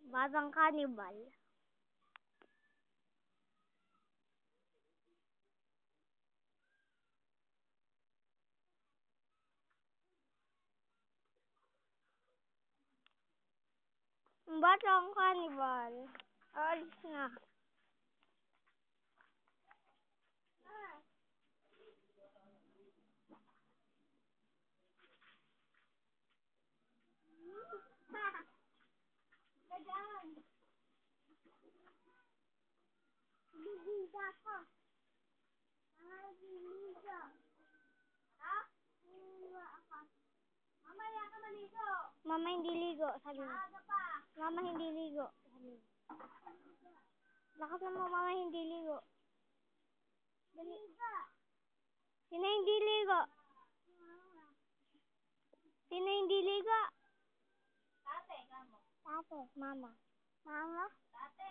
Batang cannibal. Batang cannibal. Alis na. Liga ko. Liga. Ha? Mamaya ka maligo. Mama hindi ligo, sabi mo. Mama hindi ligo. Lakas mo, mama hindi ligo. Liga. Sino hindi ligo? Sino hindi ligo? Tate, kamo. Tate, mama. Mama? Tate.